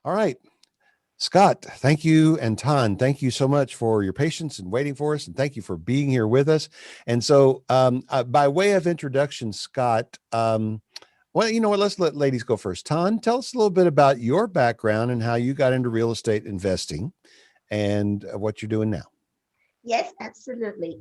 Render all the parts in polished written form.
All right. Scott, thank you. And Ton, thank you so much for your patience and waiting for us. And thank you for being here with us. And so, by way of introduction, Scott, well, you know what? Let's let ladies go first. Ton, tell us a little bit about your background and how you got into real estate investing and what you're doing now. Yes, absolutely.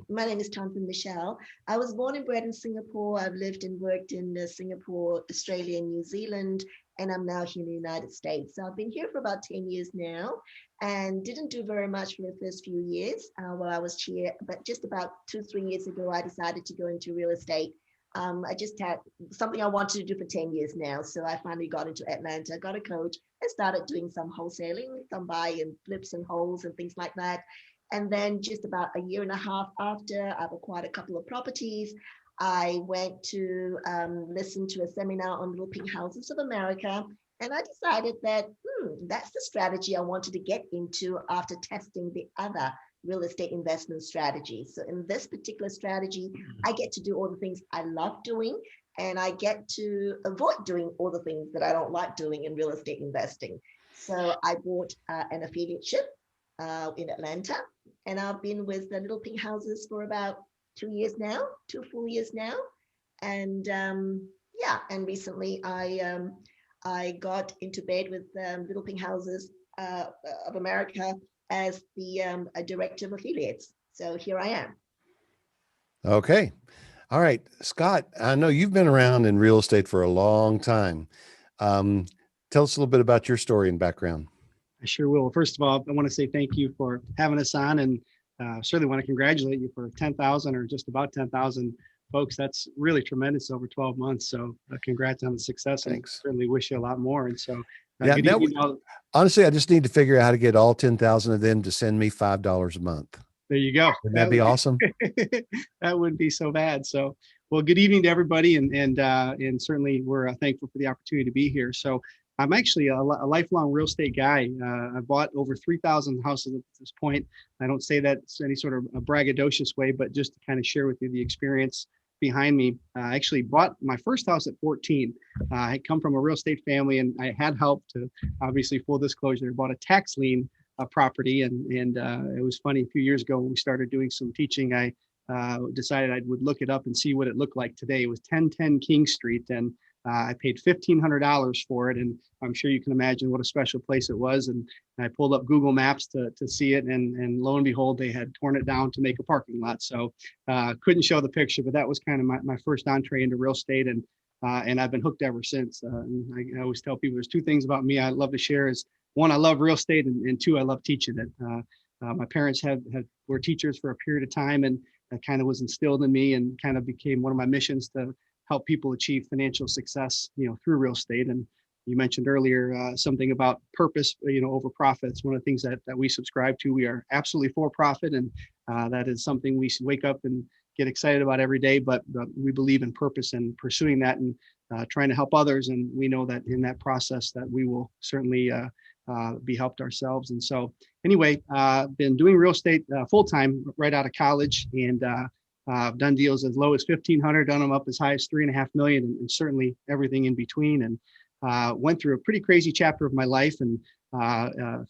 My name is Michelle. I was born and bred in Singapore. I've lived and worked in Singapore, Australia, and New Zealand, and I'm now here in the United States. So I've been here for about 10 years now and didn't do very much for the first few years while I was here. But just about 2, 3 years ago, I decided to go into real estate. I just had something I wanted to do for 10 years now. So I finally got into Atlanta, got a coach, and started doing some wholesaling, some buy and flips and holds and things like that. And then just about a year and a half after, I've acquired a couple of properties. I went to listen to a seminar on Little Pink Houses of America. And I decided that that's the strategy I wanted to get into after testing the other real estate investment strategies. So in this particular strategy, I get to do all the things I love doing, and I get to avoid doing all the things that I don't like doing in real estate investing. So I bought an affiliateship in Atlanta, and I've been with the Little Pink Houses for about 2 years now, 2 full years now, and yeah, and recently I got into bed with Little Pink Houses of America as the a director of affiliates. So here I am. Okay. All right. Scott, I know you've been around in real estate for a long time. Um, Tell us a little bit about your story and background. I sure will. First of all, I want to say thank you for having us on, and certainly want to congratulate you for 10,000 or just about 10,000 folks. That's really tremendous over 12 months. So congrats on the success. Thanks. And certainly wish you a lot more. And so Yeah. good Now, evening. honestly, I just need to figure out how to get all 10,000 of them to send me $5 a month. There you go. Wouldn't that be awesome? That wouldn't be so bad. So, well, good evening to everybody, and certainly we're thankful for the opportunity to be here. So, I'm actually a lifelong real estate guy. I bought over 3,000 houses at this point. I don't say that in any sort of a braggadocious way, but just to kind of share with you the experience behind me. I actually bought my first house at 14. I had come from a real estate family, and I had help to, obviously, full disclosure, bought a tax lien property. And it was funny, a few years ago when we started doing some teaching, I decided I would look it up and see what it looked like today. It was 1010 King Street, and I paid $1,500 for it, and I'm sure you can imagine what a special place it was. And I pulled up Google Maps to see it, and lo and behold, they had torn it down to make a parking lot. So couldn't show the picture, but that was kind of my first entree into real estate, and I've been hooked ever since. I always tell people there's two things about me I love to share: is one, I love real estate, and two, I love teaching it. My parents were teachers for a period of time, and that kind of was instilled in me, and kind of became one of my missions to help people achieve financial success, through real estate. And you mentioned earlier something about purpose, over profits. One of the things that we subscribe to. We are absolutely for profit, and that is something we wake up and get excited about every day. But we believe in purpose and pursuing that, and trying to help others. And we know that in that process that we will certainly be helped ourselves. And so anyway, been doing real estate full time right out of college, and I've done deals as low as 1,500, done them up as high as 3.5 million, and certainly everything in between. And went through a pretty crazy chapter of my life, and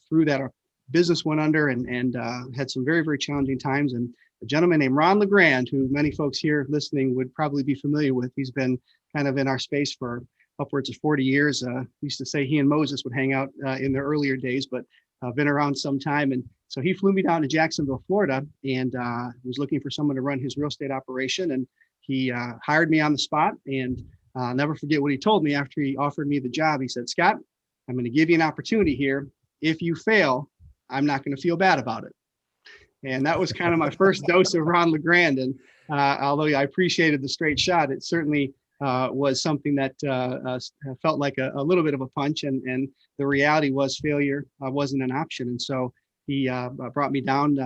through that, our business went under, and had some very, very challenging times. And a gentleman named Ron LeGrand, who many folks here listening would probably be familiar with, he's been kind of in our space for upwards of 40 years. Used to say he and Moses would hang out in the earlier days, but been around some time. And so he flew me down to Jacksonville, Florida, and was looking for someone to run his real estate operation. And he hired me on the spot. And I'll never forget what he told me after he offered me the job. He said, "Scott, I'm going to give you an opportunity here. If you fail, I'm not going to feel bad about it." And that was kind of my first dose of Ron LeGrand. And although I appreciated the straight shot, it certainly was something that felt like a little bit of a punch. And the reality was failure wasn't an option. And so he brought me down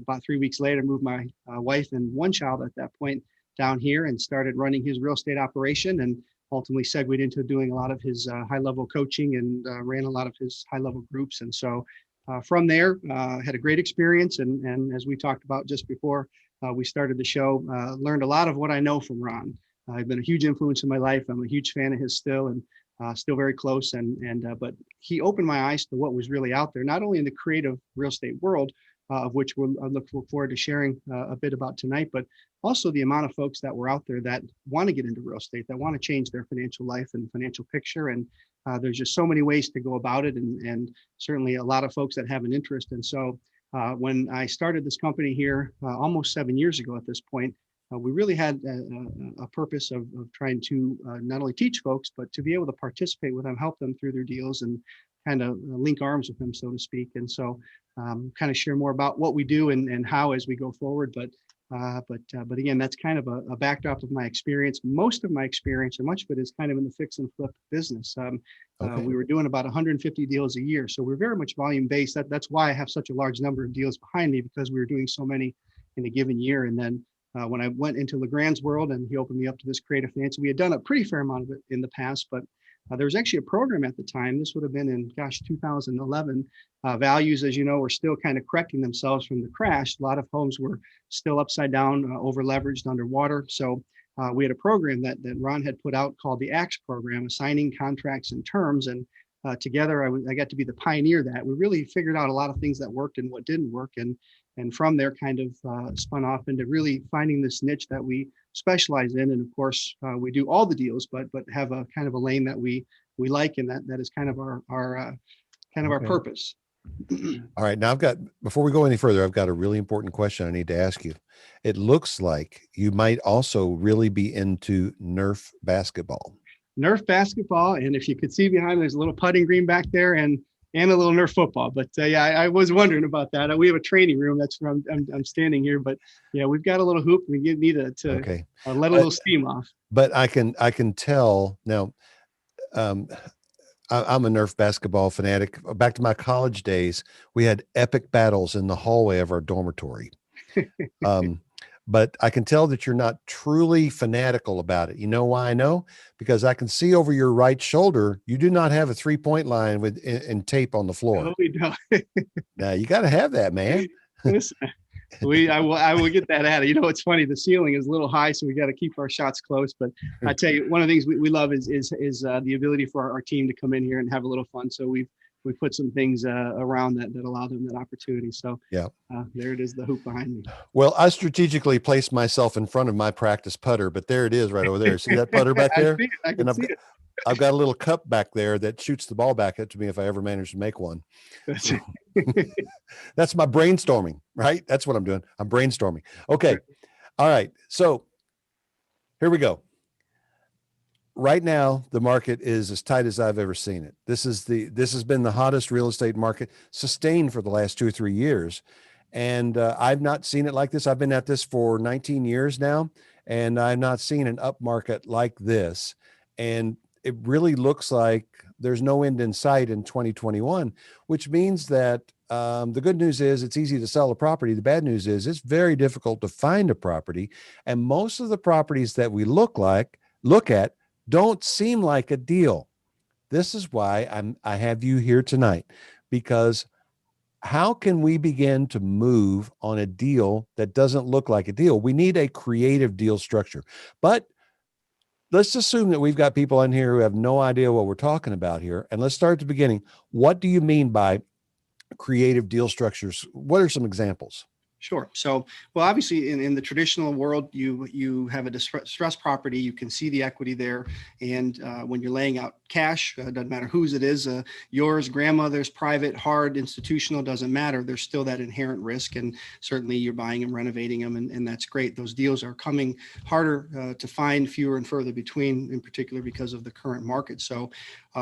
about 3 weeks later, moved my wife and one child at that point down here, and started running his real estate operation, and ultimately segued into doing a lot of his high-level coaching, and ran a lot of his high-level groups. And so from there, had a great experience. And as we talked about just before we started the show, learned a lot of what I know from Ron. I've been a huge influence in my life. I'm a huge fan of his still, and still very close. But he opened my eyes to what was really out there, not only in the creative real estate world, of which I look forward to sharing a bit about tonight, but also the amount of folks that were out there that want to get into real estate, that want to change their financial life and financial picture. And there's just so many ways to go about it, and certainly a lot of folks that have an interest. And so when I started this company here almost 7 years ago at this point, we really had a purpose of trying to not only teach folks, but to be able to participate with them, help them through their deals, and kind of link arms with them, so to speak. And so kind of share more about what we do and how as we go forward. But again, that's kind of a backdrop of my experience. Most of my experience, and much of it, is kind of in the fix and flip business. Okay. We were doing about 150 deals a year, so we're very much volume based. That's why I have such a large number of deals behind me, because we were doing so many in a given year. And then when I went into LeGrand's world and he opened me up to this creative finance, we had done a pretty fair amount of it in the past, but there was actually a program at the time. This would have been in, 2011. Values, as you know, were still kind of correcting themselves from the crash. A lot of homes were still upside down, over leveraged, underwater. So we had a program that Ron had put out called the ACTS program, Assigning Contracts and Terms. And together, I got to be the pioneer that. We really figured out a lot of things that worked and what didn't work. And from there kind of spun off into really finding this niche that we specialize in. And of course, we do all the deals, but have a kind of a lane that we like, and that is kind of our Okay. purpose. All right. Now before we go any further, I've got a really important question I need to ask you. It looks like you might also really be into Nerf basketball. Nerf basketball, and if you could see behind, there's a little putting green back there, and a little Nerf football. But yeah, I was wondering about that. We have a training room. That's where I'm standing here. But yeah, we've got a little hoop. We need to Okay. let a little steam off. But I can tell now. I'm a Nerf basketball fanatic. Back to my college days, we had epic battles in the hallway of our dormitory. But I can tell that you're not truly fanatical about it. You know why I know? Because I can see over your right shoulder, you do not have a 3-point line with in tape on the floor. No, we don't. Now you got to have that, man. I will get that at it. You know, it's funny. The ceiling is a little high, so we got to keep our shots close. But I tell you, one of the things we love is the ability for our team to come in here and have a little fun. So we put some things around that allow them that opportunity. So yeah, there it is, the hoop behind me. Well, I strategically placed myself in front of my practice putter, but there it is right over there. See that putter back there? I can see it. I've got a little cup back there that shoots the ball back up to me if I ever manage to make one. That's my brainstorming, right? That's what I'm doing. I'm brainstorming. Okay. All right. So here we go. Right now, the market is as tight as I've ever seen it. This has been the hottest real estate market sustained for the last 2 or 3 years. And I've not seen it like this. I've been at this for 19 years now, and I've not seen an up market like this. And it really looks like there's no end in sight in 2021, which means that the good news is it's easy to sell a property. The bad news is it's very difficult to find a property. And most of the properties that we look at don't seem like a deal. This is why I have you here tonight, because how can we begin to move on a deal that doesn't look like a deal? We need a creative deal structure. But let's assume that we've got people in here who have no idea what we're talking about here. And let's start at the beginning. What do you mean by creative deal structures? What are some examples? Sure. So, well, obviously in the traditional world, you have a distressed property, you can see the equity there. And when you're laying out cash, doesn't matter whose it is, yours, grandmother's, private, hard, institutional, doesn't matter. There's still that inherent risk. And certainly you're buying and renovating them. And that's great. Those deals are coming harder to find, fewer and further between, in particular because of the current market. So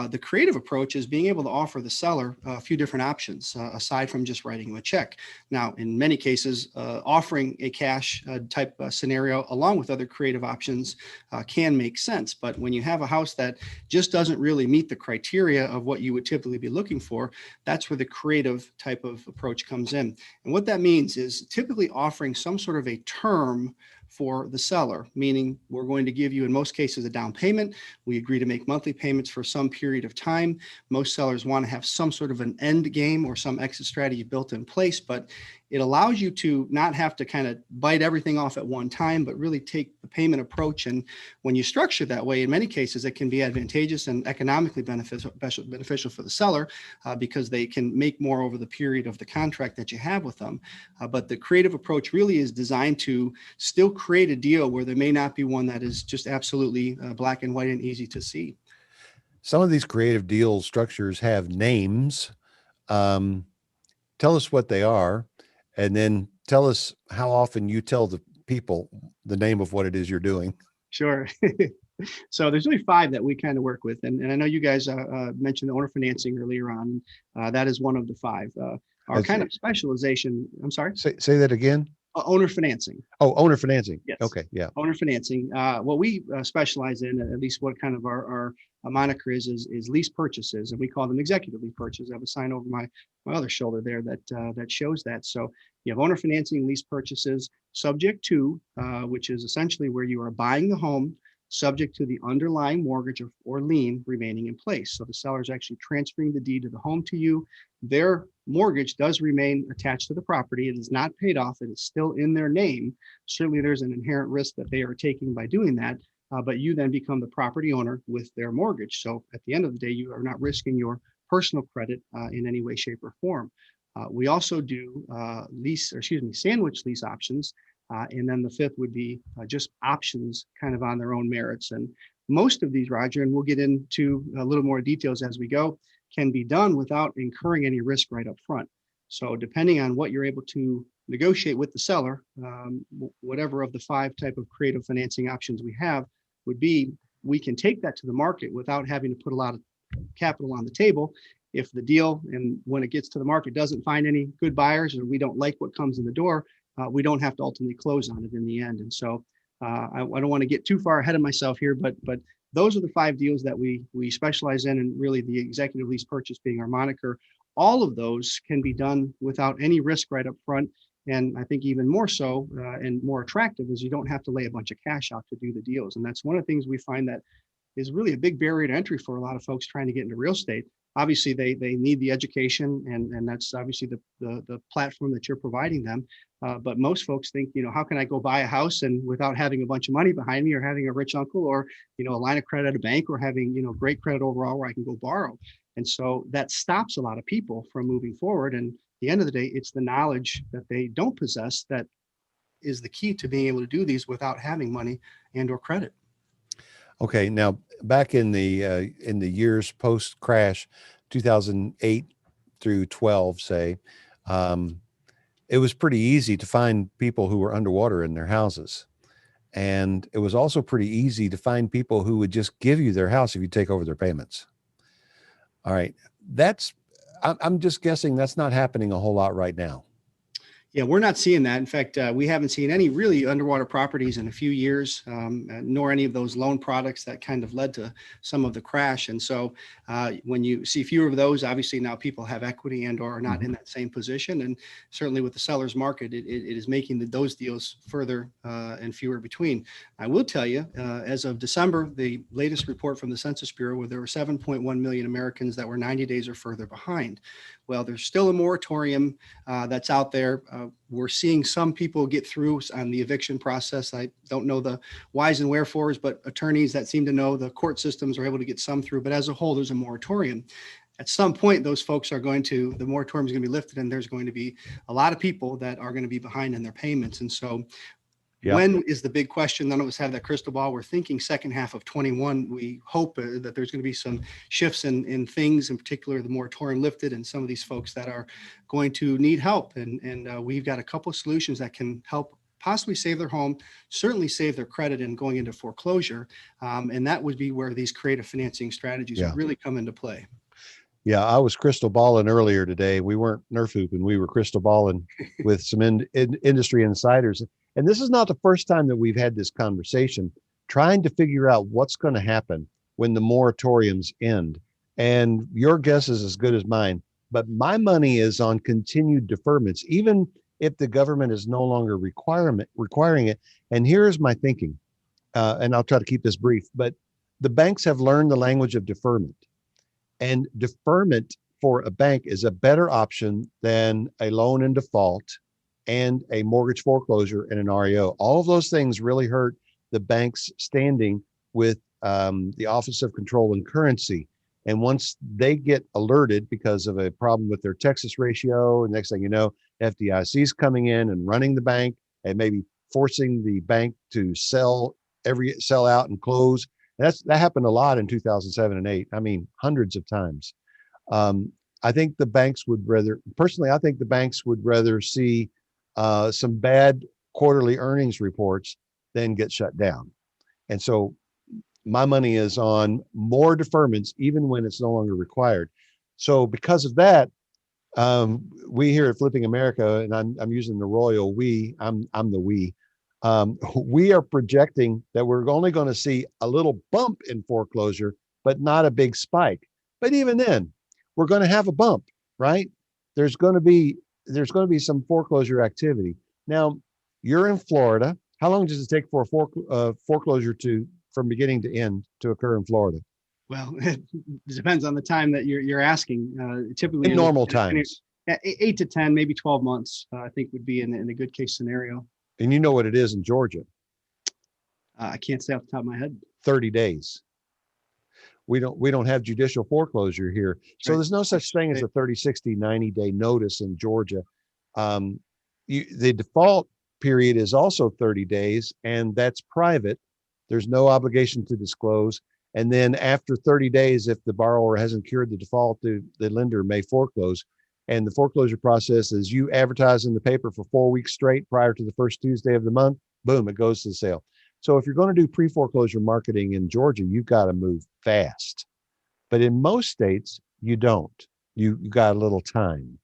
the creative approach is being able to offer the seller a few different options aside from just writing them a check. Now, in many cases, offering a cash type scenario along with other creative options can make sense. But when you have a house that just doesn't really meet the criteria of what you would typically be looking for, that's where the creative type of approach comes in. And what that means is typically offering some sort of a term for the seller, meaning we're going to give you, in most cases, a down payment. We agree to make monthly payments for some period of time. Most sellers want to have some sort of an end game or some exit strategy built in place. But it allows you to not have to kind of bite everything off at one time, but really take the payment approach. And when you structure that way, in many cases, it can be advantageous and economically beneficial for the seller because they can make more over the period of the contract that you have with them. But the creative approach really is designed to still create a deal where there may not be one that is just absolutely black and white and easy to see. Some of these creative deal structures have names. Tell us what they are, and then tell us how often you tell the people the name of what it is you're doing. Sure. So there's really 5 that we kind of work with. And I know you guys mentioned the owner financing earlier on. That is one of the 5. Our kind of specialization, I'm sorry? Say that again. Owner financing. Oh, owner financing. Yes. Okay. Yeah. Owner financing. What we specialize in, at least what kind of our moniker is lease purchases, and we call them executive lease purchases. I have a sign over my other shoulder there that shows that. So you have owner financing, lease purchases, subject to, which is essentially where you are buying the home, subject to the underlying mortgage or lien remaining in place. So the seller is actually transferring the deed of the home to you. Their mortgage does remain attached to the property. It is not paid off. It is still in their name. Certainly there's an inherent risk that they are taking by doing that, but you then become the property owner with their mortgage. So at the end of the day, you are not risking your personal credit in any way, shape, or form. We also do sandwich lease options. And then the 5th would be just options kind of on their own merits. And most of these, Roger, and we'll get into a little more details as we go, can be done without incurring any risk right up front. So depending on what you're able to negotiate with the seller, whatever of the 5 type of creative financing options we have would be, we can take that to the market without having to put a lot of capital on the table. If the deal, and when it gets to the market, doesn't find any good buyers, or we don't like what comes in the door, we don't have to ultimately close on it in the end. And so I don't want to get too far ahead of myself here, but those are the 5 deals that we specialize in, and really the executive lease purchase being our moniker. All of those can be done without any risk right up front. And I think even more so and more attractive is you don't have to lay a bunch of cash out to do the deals. And that's one of the things we find that is really a big barrier to entry for a lot of folks trying to get into real estate. Obviously, they need the education, and that's obviously the platform that you're providing them. But most folks think, how can I go buy a house and without having a bunch of money behind me, or having a rich uncle, or a line of credit at a bank, or having great credit overall where I can go borrow. And so that stops a lot of people from moving forward. And at the end of the day, it's the knowledge that they don't possess that is the key to being able to do these without having money and or credit. Okay, now back in the years post crash, 2008 through 12, say, it was pretty easy to find people who were underwater in their houses, and it was also pretty easy to find people who would just give you their house if you take over their payments. All right, I'm just guessing that's not happening a whole lot right now. Yeah, we're not seeing that. In fact, we haven't seen any really underwater properties in a few years, nor any of those loan products that kind of led to some of the crash. And so when you see fewer of those, obviously now people have equity and or are not in that same position. And certainly with the seller's market, it is making those deals further and fewer between. I will tell you, as of December, the latest report from the Census Bureau, where there were 7.1 million Americans that were 90 days or further behind. Well, there's still a moratorium that's out there. We're seeing some people get through on the eviction process. I don't know the whys and wherefores, but attorneys that seem to know the court systems are able to get some through. But as a whole, there's a moratorium. At some point, those folks the moratorium is going to be lifted, and there's going to be a lot of people that are going to be behind in their payments. And so when is the big question? None of us have that crystal ball. We're thinking second half of 21. We hope that there's going to be some shifts in things, in particular the moratorium lifted, and some of these folks that are going to need help. And we've got a couple of solutions that can help possibly save their home, certainly save their credit in going into foreclosure. And that would be where these creative financing strategies would really come into play. Yeah, I was crystal balling earlier today. We weren't Nerf hooping. We were crystal balling with some industry insiders. And this is not the first time that we've had this conversation, trying to figure out what's going to happen when the moratoriums end. And your guess is as good as mine. But my money is on continued deferments, even if the government is no longer requiring it. And here's my thinking, and I'll try to keep this brief, but the banks have learned the language of deferment. And deferment for a bank is a better option than a loan in default and a mortgage foreclosure and an REO. All of those things really hurt the bank's standing with the Office of Control and Currency. And once they get alerted because of a problem with their Texas ratio, and next thing you know, FDIC is coming in and running the bank and maybe forcing the bank to sell out and close. That happened a lot in 2007 and 8. I mean, hundreds of times. I think the banks would rather, personally, I think the banks would rather see some bad quarterly earnings reports than get shut down. And so my money is on more deferments, even when it's no longer required. So because of that, we here at Flipping America, and I'm using the royal we, I'm the we. We are projecting that we're only going to see a little bump in foreclosure, but not a big spike. But even then, we're going to have a bump, right? There's going to be some foreclosure activity. Now, you're in Florida. How long does it take for a foreclosure from beginning to end to occur in Florida? Well, it depends on the time that you're asking. Typically, In normal times. 8 to 10, maybe 12 months, I think would be in a good case scenario. And you know what it is in Georgia? I can't say off the top of my head. 30 days. We don't have judicial foreclosure here. So there's no such thing as a 30, 60, 90-day notice in Georgia. The default period is also 30 days, and that's private. There's no obligation to disclose. And then after 30 days, if the borrower hasn't cured the default, the lender may foreclose. And the foreclosure process is you advertise in the paper for 4 weeks straight prior to the first Tuesday of the month. Boom, it goes to the sale. So if you're going to do pre-foreclosure marketing in Georgia, you've got to move fast. But in most states, you don't. You got a little time.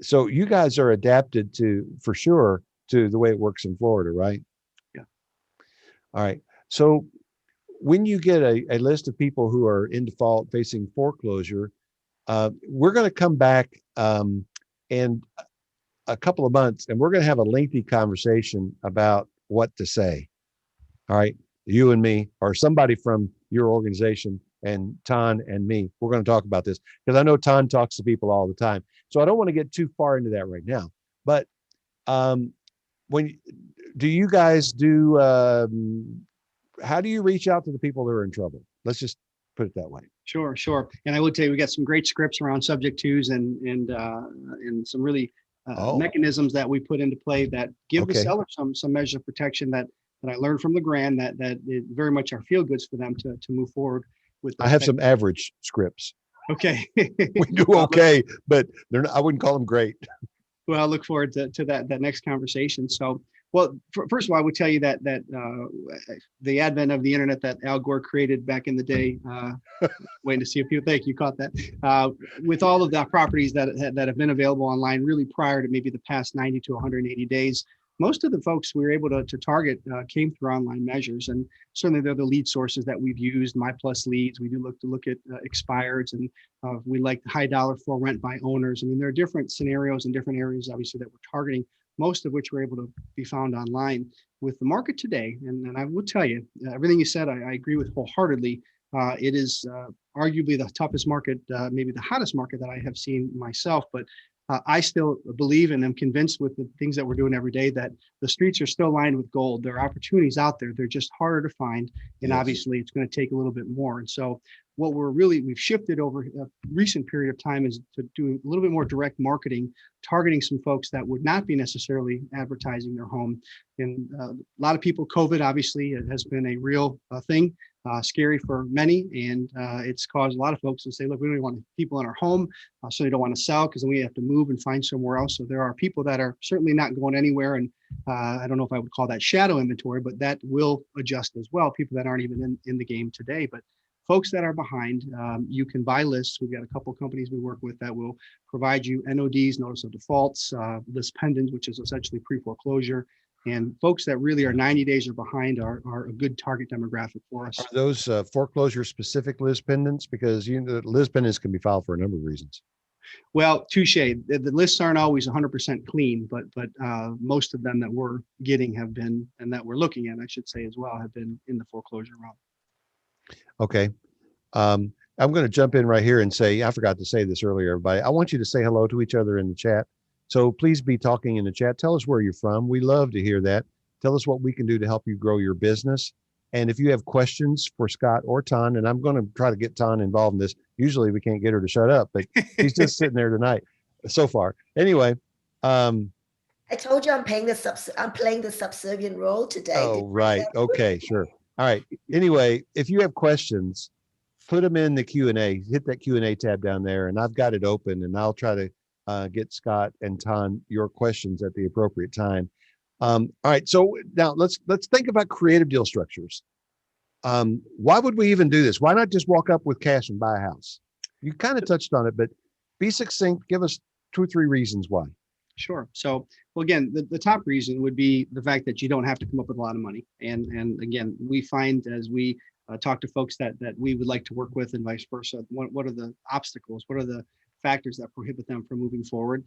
So you guys are adapted for sure, to the way it works in Florida, right? Yeah. All right. So when you get a list of people who are in default facing foreclosure, we're going to come back in a couple of months, and we're going to have a lengthy conversation about what to say. All right. You and me, or somebody from your organization, and Tan and me, we're going to talk about this because I know Tan talks to people all the time. So I don't want to get too far into that right now. But do you guys do, how do you reach out to the people that are in trouble? Let's just put it that way. Sure. And I would tell you, we got some great scripts around subject twos and some really mechanisms that we put into play that give the seller some measure of protection that I learned from the Grand that it very much are feel goods for them to move forward with. I have some average scripts. Okay. We do okay, but I wouldn't call them great. Well, I look forward to that next conversation. So, well, first of all, I would tell you that the advent of the internet that Al Gore created back in the day, waiting to see if you think you caught that, with all of the properties that have been available online really prior to maybe the past 90 to 180 days, most of the folks we were able to target came through online measures, and certainly they're the lead sources that we've used. My Plus leads. We do look at expireds, and we like high dollar for rent by owners. I mean, there are different scenarios in different areas, obviously, that we're targeting, most of which were able to be found online. With the market today, and I will tell you, everything you said, I agree with wholeheartedly. It is arguably the toughest market, maybe the hottest market that I have seen myself, but I still believe and am convinced with the things that we're doing every day that the streets are still lined with gold. There are opportunities out there. They're just harder to find. And obviously it's going to take a little bit more. And so what we've shifted over a recent period of time is to do a little bit more direct marketing, targeting some folks that would not be necessarily advertising their home. And a lot of people, COVID obviously has been a real thing. Scary for many, and it's caused a lot of folks to say, look, we don't even want people in our home, so they don't want to sell because then we have to move and find somewhere else. So there are people that are certainly not going anywhere, and I don't know if I would call that shadow inventory, but that will adjust as well. People that aren't even in the game today, but folks that are behind, you can buy lists. We've got a couple of companies we work with that will provide you NODs, notice of defaults, list pendants, which is essentially pre-foreclosure. And folks that really are 90 days or behind are a good target demographic for us. Are those foreclosure specific Liz pendants? Because Liz pendants can be filed for a number of reasons. Well, touche. The lists aren't always 100% clean, but most of them that we're getting have been, and that we're looking at, I should say as well, have been in the foreclosure realm. Okay. I'm going to jump in right here and say, I forgot to say this earlier, everybody. I want you to say hello to each other in the chat. So please be talking in the chat. Tell us where you're from. We love to hear that. Tell us what we can do to help you grow your business. And if you have questions for Scott or Ton, and I'm going to try to get Ton involved in this. Usually we can't get her to shut up, but she's just sitting there tonight so far. Anyway, I told you I'm playing the subservient role today. oh, right. Okay, sure. All right. Anyway, if you have questions, put them in the Q&A. Hit that Q&A tab down there, and I've got it open, and I'll try to get Scott and Ton your questions at the appropriate time. All right. So now let's think about creative deal structures. Why would we even do this? Why not just walk up with cash and buy a house? You kind of touched on it, but be succinct. Give us 2 or 3 reasons why. Sure. So, well, again, the top reason would be the fact that you don't have to come up with a lot of money. And again, we find as we talk to folks that we would like to work with and vice versa, what are the obstacles? What are the factors that prohibit them from moving forward?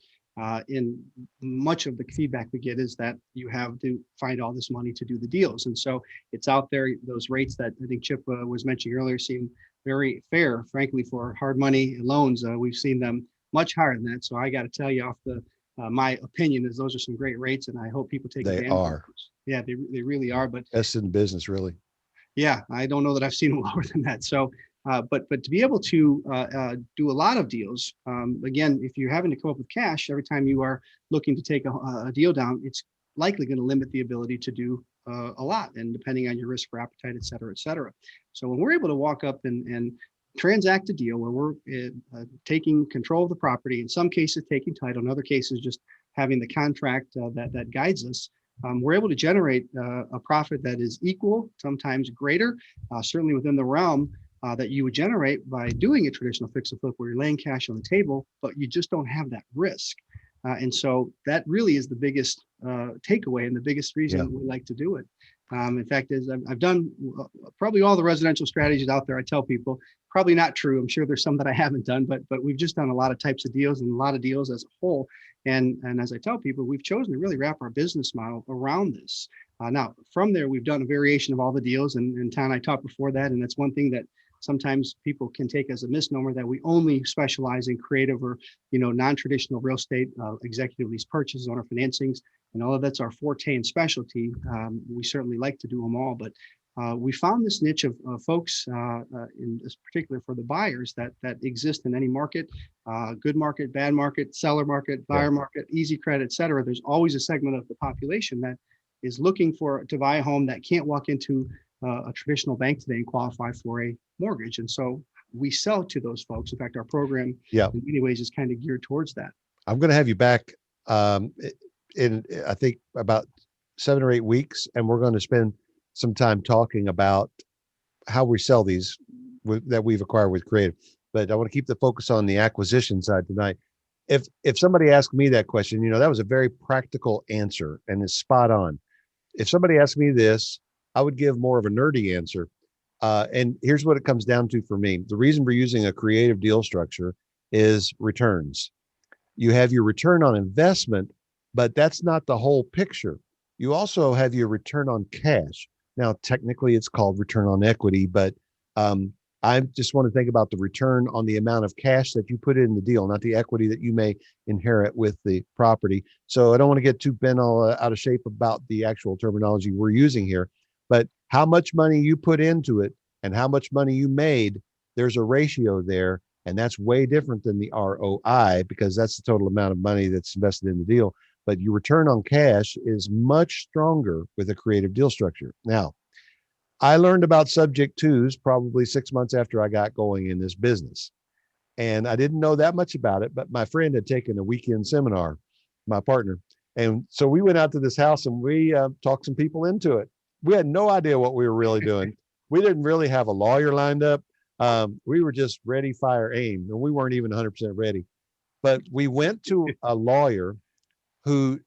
In much of the feedback we get is that you have to find all this money to do the deals. And so it's out there. Those rates that I think Chip was mentioning earlier seem very fair, frankly, for hard money loans. We've seen them much higher than that. So I got to tell you off the my opinion is those are some great rates, and I hope people take advantage of those. Yeah, they really are. But that's in business, really. Yeah, I don't know that I've seen them lower than that. So, but to be able to do a lot of deals, again, if you're having to come up with cash every time you are looking to take a deal down, it's likely going to limit the ability to do a lot, and depending on your risk for appetite, et cetera, et cetera. So when we're able to walk up and transact a deal where we're taking control of the property, in some cases taking title, in other cases just having the contract that guides us, we're able to generate a profit that is equal, sometimes greater, certainly within the realm that you would generate by doing a traditional fix and flip where you're laying cash on the table, but you just don't have that risk. And so that really is the biggest takeaway and the biggest reason we like to do it. In fact, is I've done probably all the residential strategies out there. I tell people, probably not true. I'm sure there's some that I haven't done, but we've just done a lot of types of deals and a lot of deals as a whole. And as I tell people, we've chosen to really wrap our business model around this. Now, from there, we've done a variation of all the deals. And Ton, I talked before that, and that's one thing that sometimes people can take as a misnomer, that we only specialize in creative or non-traditional real estate, executive lease purchases, owner financings, and all of that's our forte and specialty. We certainly like to do them all, but we found this niche of folks, in this particular for the buyers that exist in any market, good market, bad market, seller market, buyer market, easy credit, et cetera. There's always a segment of the population that is looking to buy a home that can't walk into a traditional bank today and qualify for a mortgage. And so we sell to those folks. In fact, our program in many ways is kind of geared towards that. I'm going to have you back in, I think, about 7 or 8 weeks, and we're going to spend some time talking about how we sell these that we've acquired with Creative. But I want to keep the focus on the acquisition side tonight. If somebody asked me that question, that was a very practical answer and is spot on. If somebody asked me this, I would give more of a nerdy answer. And here's what it comes down to for me. The reason we're using a creative deal structure is returns. You have your return on investment, but that's not the whole picture. You also have your return on cash. Now, technically it's called return on equity, but I just want to think about the return on the amount of cash that you put in the deal, not the equity that you may inherit with the property. So I don't want to get too bent all out of shape about the actual terminology we're using here, but how much money you put into it and how much money you made, there's a ratio there. And that's way different than the ROI, because that's the total amount of money that's invested in the deal. But your return on cash is much stronger with a creative deal structure. Now, I learned about subject twos probably 6 months after I got going in this business. And I didn't know that much about it, but my friend had taken a weekend seminar, my partner. And so we went out to this house and we talked some people into it. We had no idea what we were really doing. We didn't really have a lawyer lined up. We were just ready, fire, aim, and we weren't even 100% ready. But we went to a lawyer who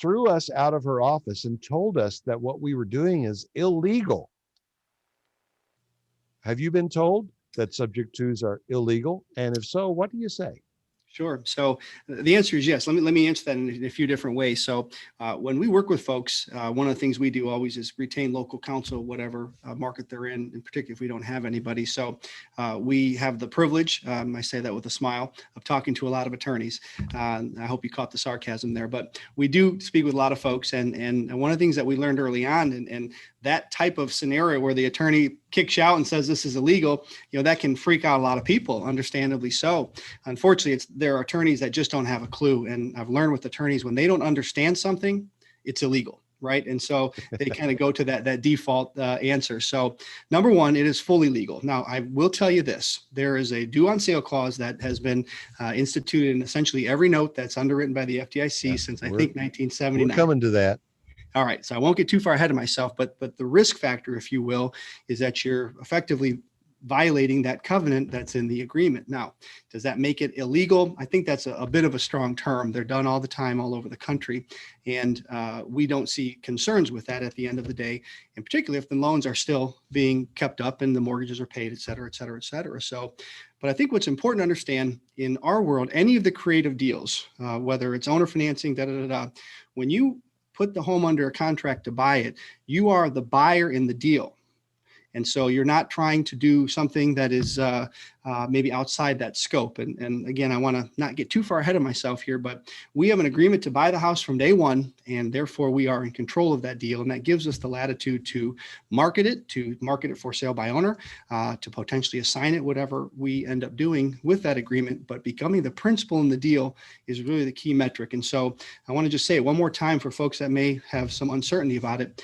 threw us out of her office and told us that what we were doing is illegal. Have you been told that subject twos are illegal? And if so, what do you say? Sure. So the answer is yes. Let me answer that in a few different ways. So when we work with folks, one of the things we do always is retain local counsel, whatever market they're in particular if we don't have anybody. So we have the privilege, I say that with a smile, of talking to a lot of attorneys. I hope you caught the sarcasm there, but we do speak with a lot of folks. And one of the things that we learned early on, and that type of scenario where the attorney kicks you out and says this is illegal, that can freak out a lot of people, understandably so. Unfortunately, there are attorneys that just don't have a clue. And I've learned with attorneys, when they don't understand something, it's illegal, right? And so they kind of go to that default answer. So number one, it is fully legal. Now, I will tell you this. There is a due on sale clause that has been instituted in essentially every note that's underwritten by the FDIC since I think 1979. We're coming to that. All right, so I won't get too far ahead of myself, but the risk factor, if you will, is that you're effectively violating that covenant that's in the agreement. Now, does that make it illegal? I think that's a bit of a strong term. They're done all the time, all over the country, and we don't see concerns with that at the end of the day, and particularly if the loans are still being kept up and the mortgages are paid, et cetera, et cetera, et cetera. So, but I think what's important to understand in our world, any of the creative deals, whether it's owner financing, when you put the home under a contract to buy it, you are the buyer in the deal. And so you're not trying to do something that is maybe outside that scope. And again, I want to not get too far ahead of myself here, but we have an agreement to buy the house from day one, and therefore we are in control of that deal. And that gives us the latitude to market it for sale by owner, to potentially assign it, whatever we end up doing with that agreement. But becoming the principal in the deal is really the key metric. And so I want to just say it one more time for folks that may have some uncertainty about it.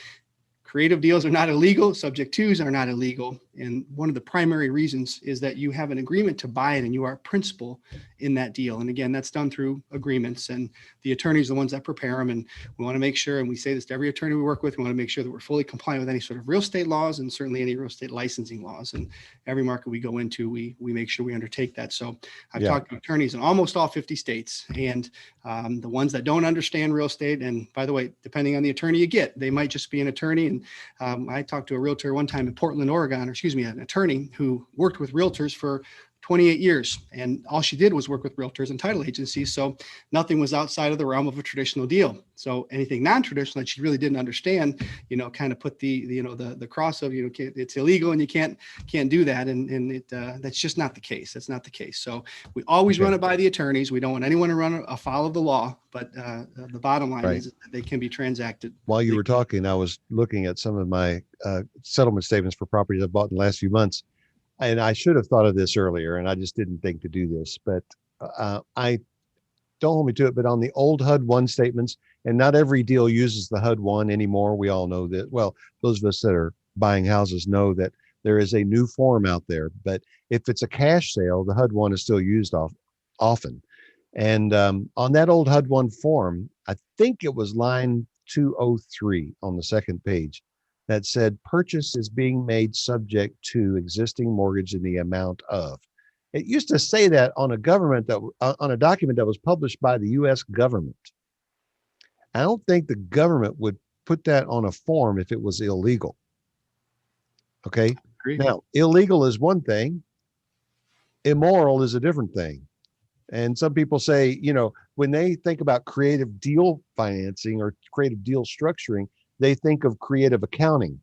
Creative deals are not illegal. Subject twos are not illegal. And one of the primary reasons is that you have an agreement to buy it and you are a principal in that deal. And again, that's done through agreements, and the attorneys are the ones that prepare them. And we want to make sure, and we say this to every attorney we work with, we want to make sure that we're fully compliant with any sort of real estate laws and certainly any real estate licensing laws. And every market we go into, we make sure we undertake that. So I've talked to attorneys in almost all 50 states, and the ones that don't understand real estate, and by the way, depending on the attorney you get, they might just be an attorney. And I talked to a realtor one time in Portland, Oregon, an attorney who worked with realtors for 28 years. And all she did was work with realtors and title agencies. So nothing was outside of the realm of a traditional deal. So anything non-traditional that she really didn't understand, kind of put the cross of, it's illegal and you can't do that. And that's just not the case. That's not the case. So we always run it by the attorneys. We don't want anyone to run afoul of the law, but the bottom line is that they can be transacted. While you were talking, I was looking at some of my settlement statements for properties I've bought in the last few months. And I should have thought of this earlier, and I just didn't think to do this. But I don't hold me to it. But on the old HUD-1 statements, and not every deal uses the HUD-1 anymore. We all know that. Well, those of us that are buying houses know that there is a new form out there. But if it's a cash sale, the HUD-1 is still used often. And on that old HUD-1 form, I think it was line 203 on the second page, that said purchase is being made subject to existing mortgage in the amount of. It used to say that on a document that was published by the U.S. government. I don't think the government would put that on a form if it was illegal. Okay. Now, illegal is one thing. Immoral is a different thing. And some people say, when they think about creative deal financing or creative deal structuring, they think of creative accounting.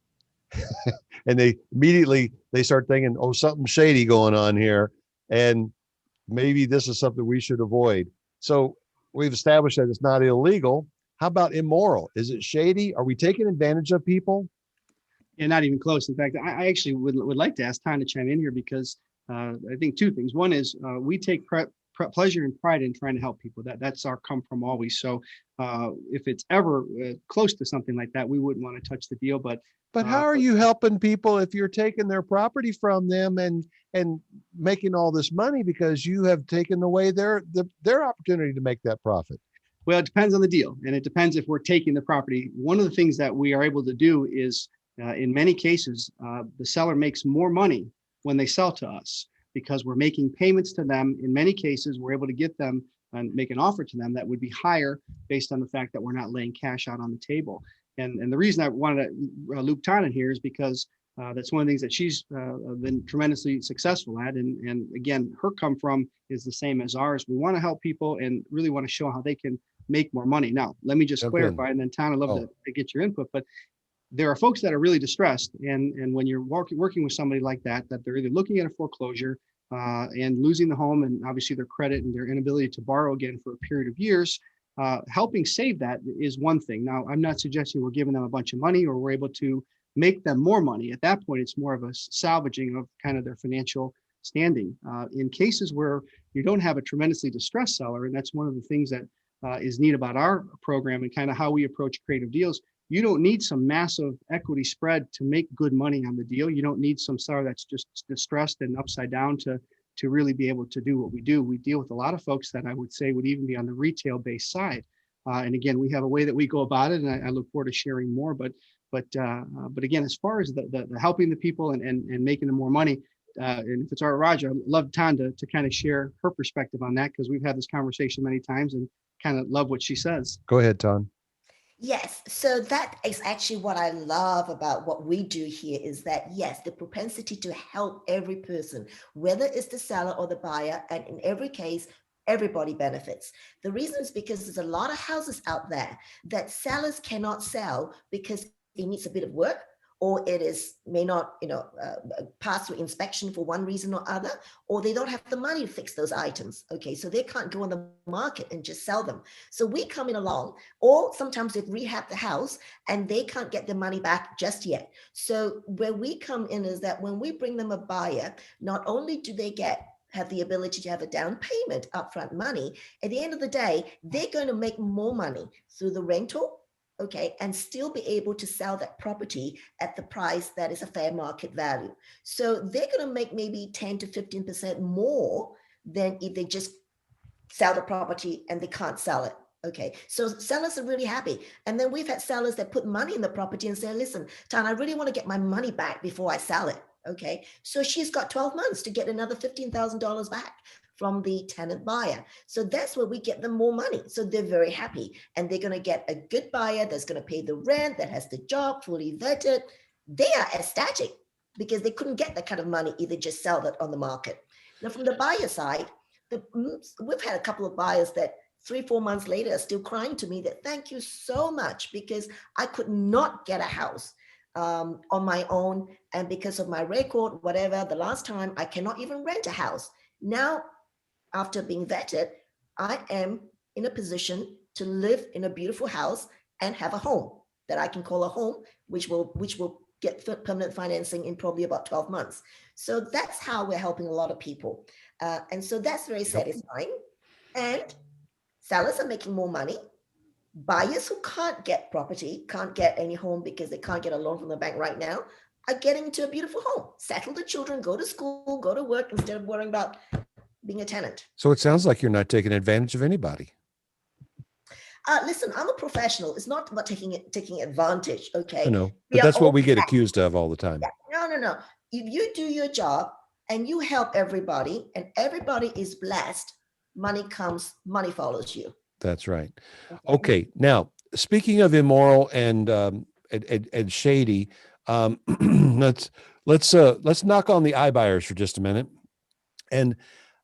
And they immediately start thinking, oh, something shady going on here. And maybe this is something we should avoid. So we've established that it's not illegal. How about immoral? Is it shady? Are we taking advantage of people? Yeah, not even close. In fact, I actually would like to ask Tom to chime in here because I think two things. One is we take pleasure and pride in trying to help people. That's our come from always. So if it's ever close to something like that, we wouldn't want to touch the deal. But how are you helping people if you're taking their property from them and making all this money because you have taken away their opportunity to make that profit? Well, it depends on the deal, and it depends if we're taking the property. One of the things that we are able to do is, in many cases, the seller makes more money when they sell to us, because we're making payments to them. In many cases, we're able to get them and make an offer to them that would be higher based on the fact that we're not laying cash out on the table. And the reason I wanted to loop Todd in here is because That's one of the things that she's been tremendously successful at. And again, her come from is the same as ours. We want to help people and really want to show how they can make more money. Now, let me just Jump clarify, in. and then Tom, I'd love Oh, to get your input, but there are folks that are really distressed. And when you're working with somebody like that they're either looking at a foreclosure and losing the home and obviously their credit and their inability to borrow again for a period of years, helping save that is one thing. Now, I'm not suggesting we're giving them a bunch of money or we're able to make them more money. At that point, it's more of a salvaging of kind of their financial standing. In cases where you don't have a tremendously distressed seller, and that's one of the things that is neat about our program and kind of how we approach creative deals. You don't need some massive equity spread to make good money on the deal. You don't need some seller that's just distressed and upside down to really be able to do what we do. We deal with a lot of folks that I would say would even be on the retail based side. And again, we have a way that we go about it, and I look forward to sharing more. But again, as far as the helping the people and making them more money, and if it's all right, Roger, I'd love Tanda to kind of share her perspective on that, because we've had this conversation many times and kind of love what she says. go ahead, Ton. Yes, so that is actually what I love about what we do here is that, yes, the propensity to help every person, whether it's the seller or the buyer, and in every case, everybody benefits. The reason is because there's a lot of houses out there that sellers cannot sell because it needs a bit of work, or it is may not pass through inspection for one reason or other, or they don't have the money to fix those items. Okay, so they can't go on the market and just sell them. So we come in along, or sometimes they've rehabbed the house and they can't get their money back just yet. So where we come in is that when we bring them a buyer, not only do they have the ability to have a down payment, upfront money, at the end of the day, they're going to make more money through the rental, okay, and still be able to sell that property at the price that is a fair market value. So they're going to make maybe 10 to 15% more than if they just sell the property and they can't sell it. Okay, so sellers are really happy. And then we've had sellers that put money in the property and say, listen, Tan, I really want to get my money back before I sell it. Okay, so she's got 12 months to get another $15,000 back from the tenant buyer. So that's where we get them more money. So they're very happy, and they're going to get a good buyer that's going to pay the rent, that has the job fully vetted. They are ecstatic because they couldn't get that kind of money if they just sell that on the market. Now, from the buyer side, we've had a couple of buyers that 3-4 months later are still crying to me that thank you so much because I could not get a house on my own, and because of my record, whatever, the last time I cannot even rent a house. Now, after being vetted, I am in a position to live in a beautiful house and have a home that I can call a home, which will get permanent financing in probably about 12 months. So that's how we're helping a lot of people. And so that's very satisfying. And sellers are making more money. Buyers who can't get property, can't get any home because they can't get a loan from the bank right now, are getting into a beautiful home, settle the children, go to school, go to work instead of worrying about being a tenant. So it sounds like you're not taking advantage of anybody. Listen, I'm a professional. It's not about taking advantage. Okay. I know, but that's what we get accused of all the time. Yeah. No. If you do your job and you help everybody and everybody is blessed, money comes, money follows you. That's right. Okay. Now, speaking of immoral and shady, let's knock on the iBuyers for just a minute. And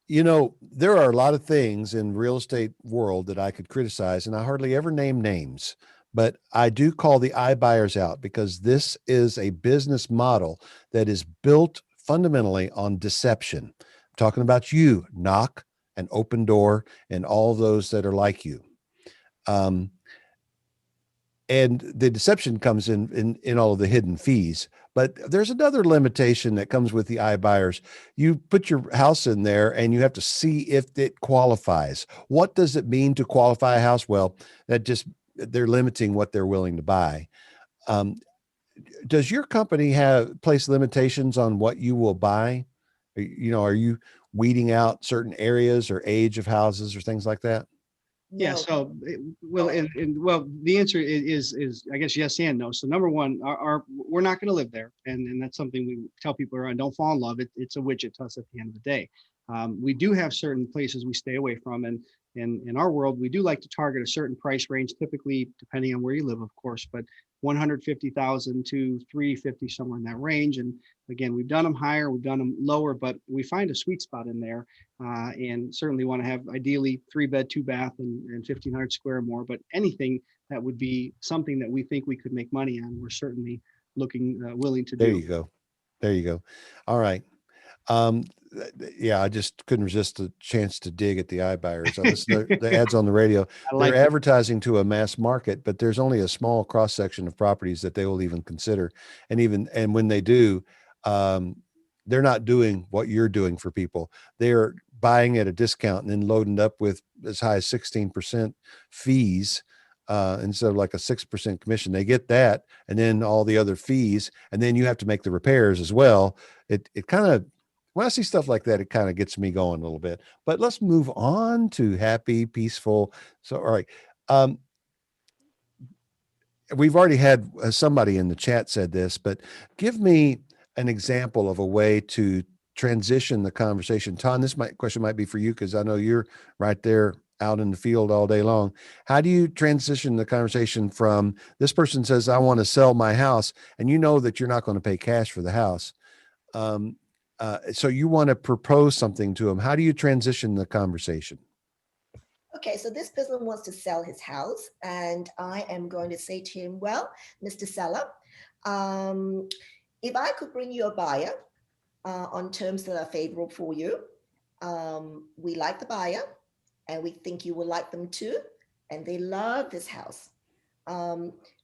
there are a lot of things in real estate world that I could criticize, and I hardly ever name names, but I do call the iBuyers out because this is a business model that is built fundamentally on deception. I'm talking about you, Knock and Open Door, and all those that are like you. And the deception comes in all of the hidden fees. But there's another limitation that comes with the iBuyers. You put your house in there and you have to see if it qualifies. What does it mean to qualify a house? Well, they're limiting what they're willing to buy. Does your company place limitations on what you will buy? Are you weeding out certain areas or age of houses or things like that? Yeah. No. So, the answer is I guess yes and no. So number one, we're not going to live there, and that's something we tell people around. Don't fall in love. It's a widget to us at the end of the day. We do have certain places we stay away from, and in our world, we do like to target a certain price range, typically depending on where you live, of course, but 150,000 to 350, somewhere in that range. And again, we've done them higher, we've done them lower, but we find a sweet spot in there, and certainly want to have ideally 3-bed, 2-bath, and 1,500 square or more. But anything that would be something that we think we could make money on, we're certainly looking willing to There do. you go. There you go. All right. Yeah, I just couldn't resist the chance to dig at the iBuyers. I listen to the ads on the radio. I like They're it. advertising to a mass market, but there's only a small cross section of properties that they will even consider. And when they do, um, they're not doing what you're doing for people. They're buying at a discount and then loading up with as high as 16% fees. Instead of like a 6% commission, they get that, and then all the other fees, and then you have to make the repairs as well. It kind of, when I see stuff like that, it kind of gets me going a little bit. But let's move on to happy, peaceful. So, all right. Um, we've already had somebody in the chat said this, but give me an example of a way to transition the conversation. Ton, question might be for you because I know you're right there out in the field all day long. How do you transition the conversation from this person says, I want to sell my house, and you know that you're not going to pay cash for the house. So you want to propose something to him. How do you transition the conversation? Okay, so this person wants to sell his house, and I am going to say to him, well, Mr. Seller, if I could bring you a buyer on terms that are favorable for you, we like the buyer and we think you will like them too, and they love this house.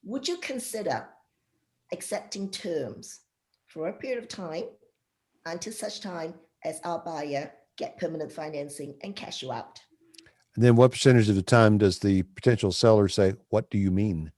Would you consider accepting terms for a period of time until such time as our buyer get permanent financing and cash you out? And then what percentage of the time does the potential seller say, what do you mean?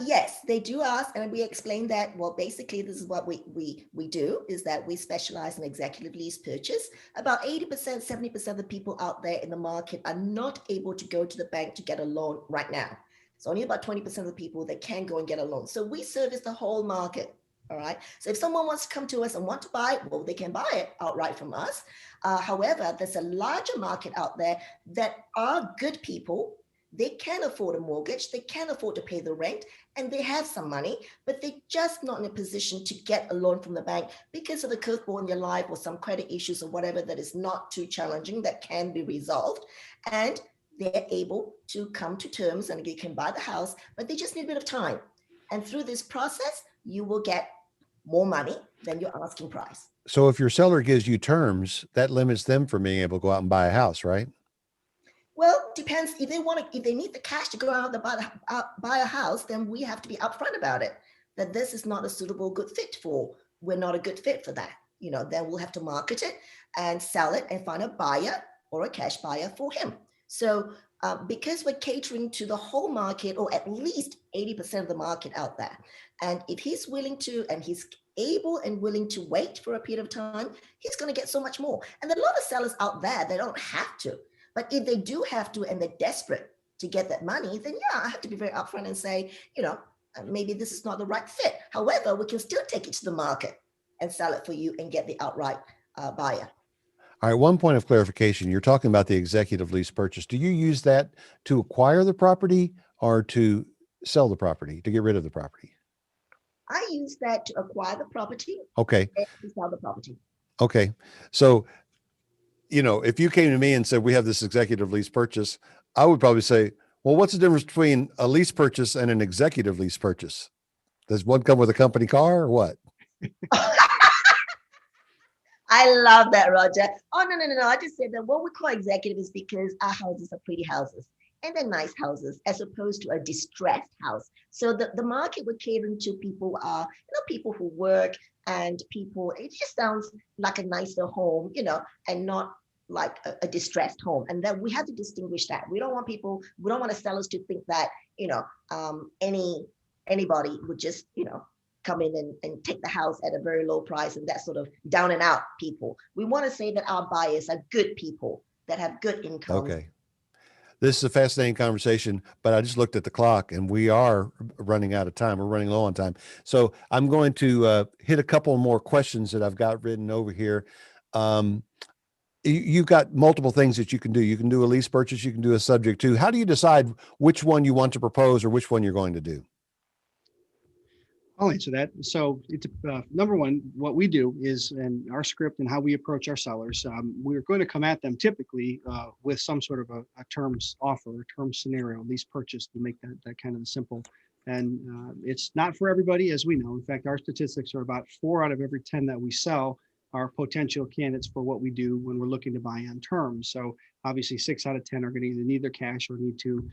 Yes, they do ask, and we explain that, well, basically, this is what we do, is that we specialize in executive lease purchase. About 80%, 70% of the people out there in the market are not able to go to the bank to get a loan right now. It's only about 20% of the people that can go and get a loan. So we service the whole market. All right. So if someone wants to come to us and want to buy, well, they can buy it outright from us. However, there's a larger market out there that are good people. They can afford a mortgage, they can afford to pay the rent, and they have some money, but they're just not in a position to get a loan from the bank because of a curveball in your life or some credit issues or whatever that is not too challenging that can be resolved. And they're able to come to terms and you can buy the house, but they just need a bit of time. And through this process, you will get more money than your asking price. So if your seller gives you terms, that limits them from being able to go out and buy a house, right? Well, depends. If they want to, if they need the cash to go out and buy a house, then we have to be upfront about it. That this is not a suitable, good fit for. We're not a good fit for that. Then we'll have to market it and sell it and find a buyer or a cash buyer for him. So because we're catering to the whole market, or at least 80% of the market out there, and if he's willing to, and he's able and willing to wait for a period of time, he's going to get so much more. And there are a lot of sellers out there that don't have to. But if they do have to and they're desperate to get that money, then yeah, I have to be very upfront and say, maybe this is not the right fit. However, we can still take it to the market and sell it for you and get the outright buyer. All right. One point of clarification. You're talking about the executive lease purchase. Do you use that to acquire the property or to sell the property, to get rid of the property? I use that to acquire the property. Okay. And to sell the property. Okay. So, if you came to me and said, we have this executive lease purchase, I would probably say, well, what's the difference between a lease purchase and an executive lease purchase? Does one come with a company car or what? I love that, Roger. Oh, no. I just said that what we call executive is because our houses are pretty houses and they're nice houses as opposed to a distressed house. So the market we're catering to people are, people who work and people, it just sounds like a nicer home, and not like a distressed home. And then we have to distinguish that. We don't want the sellers to think that, anybody would just, come in and take the house at a very low price and that sort of down and out people. We want to say that our buyers are good people that have good income. Okay. This is a fascinating conversation, but I just looked at the clock and we are running out of time. We're running low on time. So I'm going to hit a couple more questions that I've got written over here. you've got multiple things that you can do. You can do a lease purchase, you can do a subject to. How do you decide which one you want to propose or which one you're going to do? I'll answer that. So it's number one, what we do is, and our script and how we approach our sellers, we're going to come at them typically with some sort of a terms offer, a terms scenario, lease purchase, to make that kind of simple. And it's not for everybody, as we know. In fact, our statistics are about 4 out of every 10 that we sell are potential candidates for what we do when we're looking to buy on terms. So obviously 6 out of 10 are going to either need their cash or need to